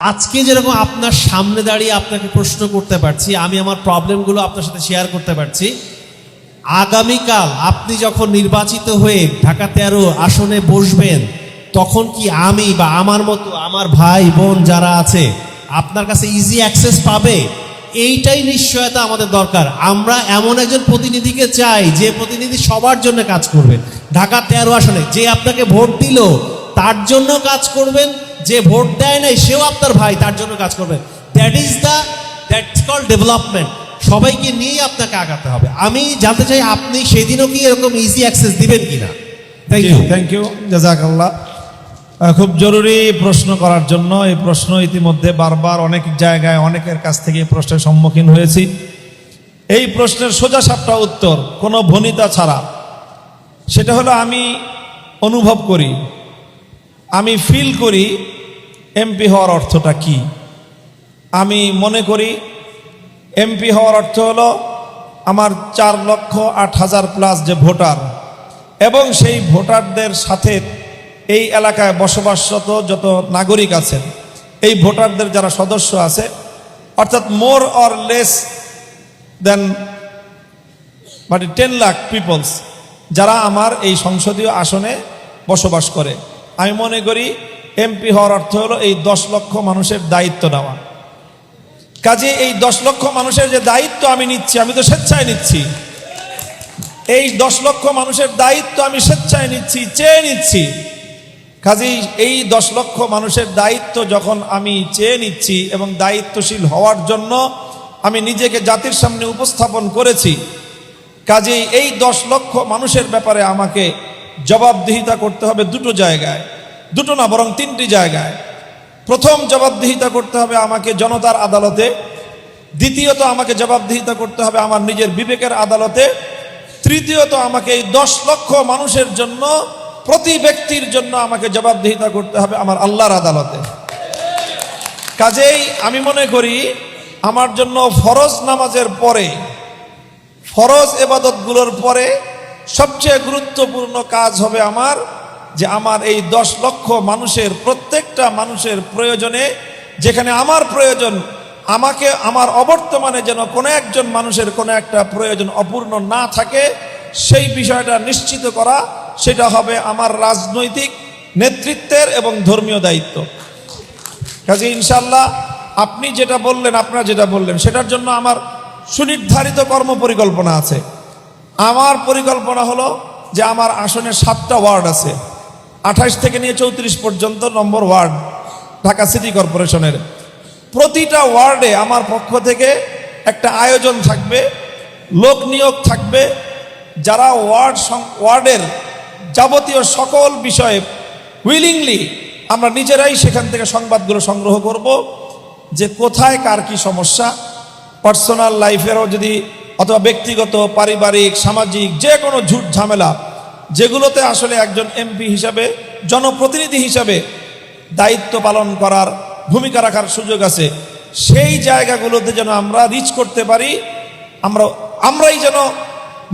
আজকে যেরকম আপনার সামনে দাঁড়িয়ে আপনাকে প্রশ্ন করতে পারছি, আমি আমার প্রবলেমগুলো আপনার সাথে শেয়ার করতে পারছি, আগামীকাল আপনি যখন নির্বাচিত হয়ে ঢাকা 13 আসনে বসবেন, তখন কি আমি বা আমার মতো আমার ভাই বোন যারা আছে আপনার কাছে ইজি অ্যাক্সেস পাবে? এইটাই নিশ্চয়তা আমাদের দরকার। আমরা এমন একজন প্রতিনিধিকে চাই যে প্রতিনিধি সবার জন্য কাজ করবেন। ঢাকা 13 আসনে যে আপনাকে ভোট দিল তার জন্য কাজ করবেন, যে ভোট দেয় নাই সেও আপনার ভাই, তার জন্য কাজ করবেন। That's called development. সবাইকে নিয়ে আপনাকে আগাতে হবে। আমি জানতে চাই আপনি সেদিনও কি এরকম ইজি অ্যাক্সেস দিবেন কিনা? থ্যাংক ইউ, জাযাকাল্লাহ। খুব জরুরি প্রশ্ন করার জন্য। এই প্রশ্ন ইতিমধ্যে বারবার অনেক জায়গায় অনেকের কাছ থেকে এই প্রশ্নের সম্মুখীন হয়েছি। এই প্রশ্নের সোজা সাপটা উত্তর, কোনো ভনিতা ছাড়া, সেটা হলো আমি অনুভব করি, আমি ফিল করি এমপি হওয়ার অর্থটা কি। আমি মনে করি এমপি হওয়ার অর্থ হলো আমার 4,08,000 প্লাস যে ভোটার, এবং সেই ভোটারদের সাথে এই এলাকায় বসবাসরত যত নাগরিক আছেন, এই ভোটারদের যারা সদস্য আছে, অর্থাৎ more or less than 10 lakh peoples যারা আমার এই সংসদীয় আসনে বসবাস করে, আমি মনে করি এমপি হওয়ার অর্থ হলো এই 10 লক্ষ মানুষের দায়িত্ব নেওয়া। কাজে এই 10 লক্ষ মানুষের যে দায়িত্ব আমি নিচ্ছি, আমি তো স্বেচ্ছায় নিচ্ছি, এই 10 লক্ষ মানুষের দায়িত্ব আমি স্বেচ্ছায় নিচ্ছি, চেয়ে নিচ্ছি। কাজেই এই 10 লক্ষ মানুষের দায়িত্ব যখন আমি চেয়ে নিচ্ছি এবং দায়িত্বশীল হওয়ার জন্য আমি নিজেকে জাতির সামনে উপস্থাপন করেছি, কাজেই এই 10 লক্ষ মানুষের ব্যাপারে আমাকে জবাবদিহিতা করতে হবে দুটো জায়গায়, দুটো না বরং 3টি জায়গায়। প্রথম জবাবদিহিতা করতে হবে আমাকে জনতার আদালতে, দ্বিতীয়ত আমাকে জবাবদিহিতা করতে হবে আমার নিজের বিবেকের আদালতে, তৃতীয়ত আমাকে এই 10 লক্ষ মানুষের জন্য, প্রতি ব্যক্তির জন্য আমাকে জবাবদিহিতা করতে হবে আমার আল্লাহর আদালতে। কাজেই আমি মনে করি আমার জন্য ফরজ নামাজের পরে, ফরজ ইবাদতগুলোর পরে সবচেয়ে গুরুত্বপূর্ণ কাজ হবে আমার, যে আমার এই 10 লক্ষ মানুষের প্রত্যেকটা মানুষের প্রয়োজনে, যেখানে আমার প্রয়োজন, আমাকে আমার অবর্তমানে যেন কোনো একজন মানুষের কোনো একটা প্রয়োজন অপূর্ণ না থাকে, সেই বিষয়টা নিশ্চিত করা, সেটা হবে আমার রাজনৈতিক নেতৃত্বের এবং ধর্মীয় দায়িত্ব। কাজে ইনশাল্লাহ আপনি যেটা বললেন, আপনারা যেটা বললেন, সেটার জন্য আমার সুনির্ধারিত কর্মপরিকল্পনা আছে। আমার পরিকল্পনা হলো যে আমার আসনে 7টা ওয়ার্ড আছে, 28 থেকে নিয়ে 34 পর্যন্ত নম্বর ওয়ার্ড ঢাকা সিটি কর্পোরেশনের। প্রতিটা ওয়ার্ডে আমার পক্ষ থেকে একটা আয়োজন থাকবে, লোক নিয়োগ থাকবে, যারা ওয়ার্ডের যাবতীয় সকল বিষয়ে উইলিংলি আমরা নিজেরাই সেখান থেকে সংবাদগুলো সংগ্রহ করব, যে কোথায় কার কি সমস্যা, পার্সোনাল লাইফেরও যদি, অথবা ব্যক্তিগত, পারিবারিক, সামাজিক যে কোনো ঝুট ঝামেলা, যেগুলোতে আসলে একজন এমপি হিসাবে, জনপ্রতিনিধি হিসাবে দায়িত্ব পালন করার, ভূমিকা রাখার সুযোগ আছে, সেই জায়গাগুলোতে যেন আমরা রিচ করতে পারি। আমরাই যেন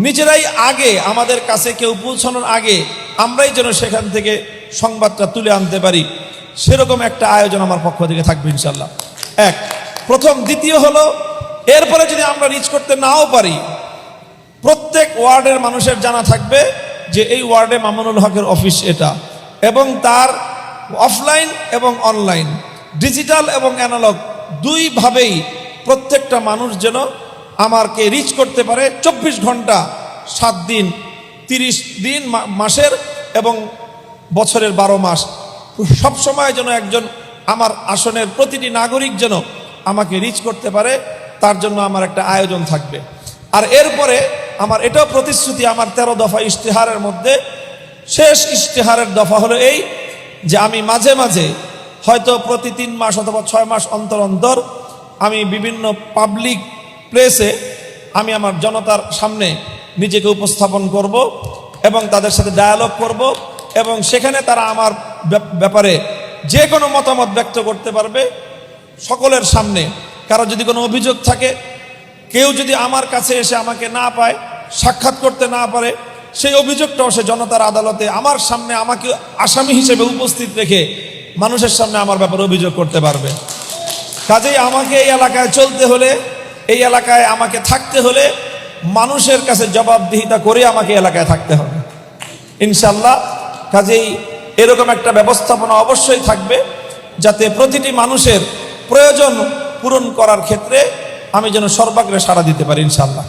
নিজেরাই আগে, আমাদের কাছে কেউ পৌঁছানোর আগে আমরাই যেন সেখান থেকে সংবাদটা তুলে আনতে পারি, সেরকম একটা আয়োজন আমার পক্ষ থেকে থাকবে ইনশাল্লাহ। প্রথম। দ্বিতীয় হলো, এরপরে যদি আমরা রিচ করতে নাও পারি, প্রত্যেক ওয়ার্ডের মানুষের জানা থাকবে যে এই ওয়ার্ডে মামুনুল হকের অফিস এটা, এবং তার অফলাইন এবং অনলাইন, ডিজিটাল এবং অ্যানালগ দুইভাবেই প্রত্যেকটা মানুষ যেন আমাকে রিচ করতে পারে 24 ঘন্টা 7 দিন, 30 দিন মাসের এবং বছরের 12 মাস, সব সময় যেন একজন আমার আসনের প্রতিটি নাগরিক যেন আমাকে রিচ করতে পারে, তার জন্য আমার একটা আয়োজন থাকবে। আর এরপরে আমার এটাও প্রতিশ্রুতি, আমার 13 দফা ইশতেহারের মধ্যে শেষ ইশতেহারের দফা হলো এই, যে আমি মাঝে মাঝে, হয়তো প্রতি 3 মাস অথবা 6 মাস অন্তর অন্তর, আমি বিভিন্ন পাবলিক প্লেসে আমি আমার জনতার সামনে নিজেকে উপস্থাপন করব এবং তাদের সাথে ডায়ালগ করব, এবং সেখানে তারা আমার ব্যাপারে যে কোনো মতামত ব্যক্ত করতে পারবে সকলের সামনে। কারো যদি কোনো অভিযোগ থাকে, কেউ যদি আমার কাছে এসে আমাকে না পায়, সাক্ষাৎ করতে না পারে, সেই অভিযোগটাও সে জনতার আদালতে আমার সামনে আমাকে আসামি হিসেবে উপস্থিত রেখে মানুষের সামনে আমার ব্যাপারে অভিযোগ করতে পারবে। কাজেই আমাকে এই এলাকায় চলতে হলে, এই এলাকায় আমাকে থাকতে হলে মানুষের কাছে জবাবদিহিতা করে আমাকে এলাকায় থাকতে হবে ইনশাল্লাহ। কাজেই এরকম একটা ব্যবস্থাপনা অবশ্যই থাকবে, যাতে প্রতিটি মানুষের প্রয়োজন পূরণ করার ক্ষেত্রে আমি যেন সর্বাগ্রে সাড়া দিতে পারি ইনশাল্লাহ।